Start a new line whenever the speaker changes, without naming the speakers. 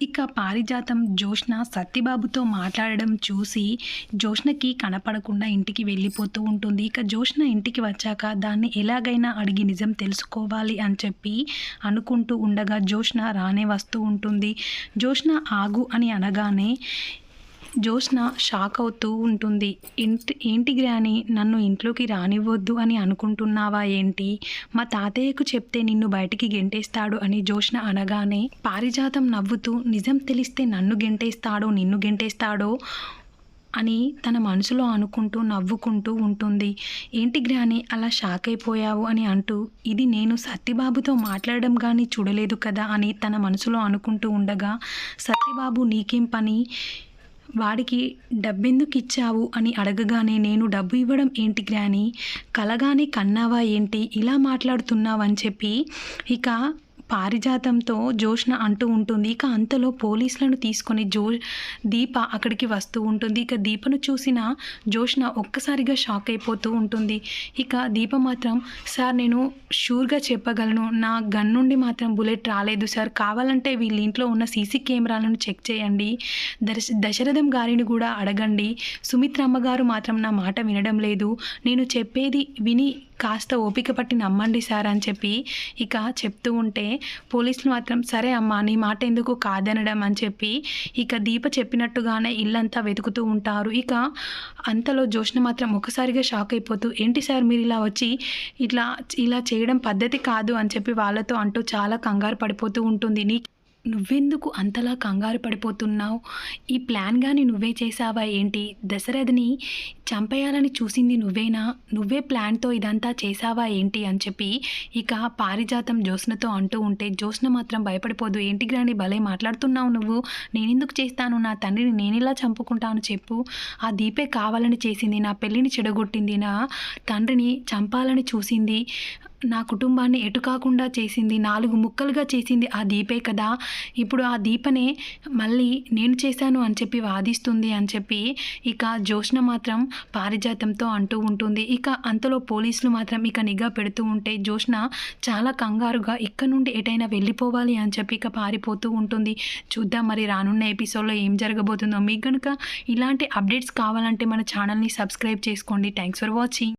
ఇక పారిజాతం జ్యోత్స్న సత్తిబాబుతో మాట్లాడడం చూసి జ్యోత్స్నకి కనపడకుండా ఇంటికి వెళ్ళిపోతూ ఉంటుంది. ఇక జ్యోత్స్న ఇంటికి వచ్చాక దాన్ని ఎలాగైనా అడిగి నిజం తెలుసుకోవాలి అని చెప్పి అనుకుంటూ ఉండగా జ్యోత్స్న రానే వస్తూ ఉంటుంది. జ్యోత్స్న ఆగు అని అనగానే జ్యోత్స్న షాక్ అవుతూ ఉంటుంది. ఏంటి గ్రాని, నన్ను ఇంట్లోకి రానివ్వద్దు అని అనుకుంటున్నావా ఏంటి? మా తాతయ్యకు చెప్తే నిన్ను బయటికి గెంటేస్తాడు అని జ్యోత్స్న అనగానే పారిజాతం నవ్వుతూ నిజం తెలిస్తే నన్ను గెంటేస్తాడో నిన్ను గెంటేస్తాడో అని తన మనసులో అనుకుంటూ నవ్వుకుంటూ ఉంటుంది. ఏంటి గ్రాని అలా షాక్ అయిపోయావు అని అంటూ, ఇది నేను సత్తిబాబుతో మాట్లాడడం కానీ చూడలేదు కదా అని తన మనసులో అనుకుంటూ ఉండగా, సత్తిబాబు నీకేం పని, వాడికి డబ్బెందుకు ఇచ్చావు అని అడగగానే, నేను డబ్బు ఇవ్వడం ఏంటి గ్రాని, కలగానే కన్నావా ఏంటి, ఇలా మాట్లాడుతున్నావని చెప్పి ఇక పారిజాతంతో జ్యోత్స్న అంటూ ఉంటుంది. ఇక అంతలో పోలీసులను తీసుకొని దీప అక్కడికి వస్తూ ఉంటుంది. ఇక దీపను చూసిన జ్యోత్స్న ఒక్కసారిగా షాక్ అయిపోతూ ఉంటుంది. ఇక దీప మాత్రం, సార్ నేను షూర్గా చెప్పగలను, నా గన్ నుండి మాత్రం బుల్లెట్ రాలేదు సార్, కావాలంటే వీళ్ళ ఇంట్లో ఉన్న సీసీ కెమెరాలను చెక్ చేయండి, దశరథం గారిని కూడా అడగండి, సుమిత్రమ్మ గారు మాత్రం నా మాట వినడం లేదు, నేను చెప్పేది విని కాస్త ఓపిక పట్టి నమ్మండి సార్ అని చెప్పి ఇక చెప్తూ ఉంటే పోలీసులు మాత్రం సరే అమ్మా నీ మాట ఎందుకు కాదనడం అని చెప్పి ఇక దీప చెప్పినట్టుగానే ఇల్లంతా వెతుకుతూ ఉంటారు. ఇక అంతలో జ్యోత్స్న మాత్రం ఒకసారిగా షాక్ అయిపోతూ, ఏంటి సార్ మీరు ఇలా వచ్చి ఇలా చేయడం పద్ధతి కాదు అని చెప్పి వాళ్ళతో అంటూ చాలా కంగారు పడిపోతూ ఉంటుంది. నువ్వెందుకు అంతలా కంగారు పడిపోతున్నావు, ఈ ప్లాన్ కానీ నువ్వే చేసావా ఏంటి, దశరథని చంపేయాలని చూసింది నువ్వేనా, నువ్వే ప్లాన్తో ఇదంతా చేసావా ఏంటి అని చెప్పి ఇక పారిజాతం జ్యోత్స్నతో అంటూ ఉంటే జ్యోత్స్న మాత్రం భయపడిపోదు. ఏంటి గ్రాని భలే మాట్లాడుతున్నావు నువ్వు, నేనెందుకు చేస్తాను, నా తండ్రిని నేనెలా చంపుకుంటాను చెప్పు, ఆ దీపే కావాలని చేసింది, నా పెళ్ళిని చెడగొట్టింది, నా తండ్రిని చంపాలని చూసింది, నా కుటుంబాన్ని ఎటు కాకుండా చేసింది, 4 ముక్కలుగా చేసింది ఆ దీపే కదా, ఇప్పుడు ఆ దీపనే మళ్ళీ నేను చేశాను అని చెప్పి వాదిస్తుంది అని చెప్పి ఇక జ్యోత్స్న మాత్రం పారిజాతంతో అంటూ ఉంటుంది. ఇక అంతలో పోలీసులు మాత్రం ఇక నిఘా పెడుతూ ఉంటే జ్యోత్స్న చాలా కంగారుగా ఇక్కడ నుండి ఎటైనా వెళ్ళిపోవాలి అని చెప్పి ఇక పారిపోతూ ఉంటుంది. చూద్దాం మరి రానున్న ఎపిసోడ్లో ఏం జరగబోతుందో. మీకు కనుక ఇలాంటి అప్డేట్స్ కావాలంటే మన ఛానల్ని సబ్స్క్రైబ్ చేసుకోండి. Thanks for watching.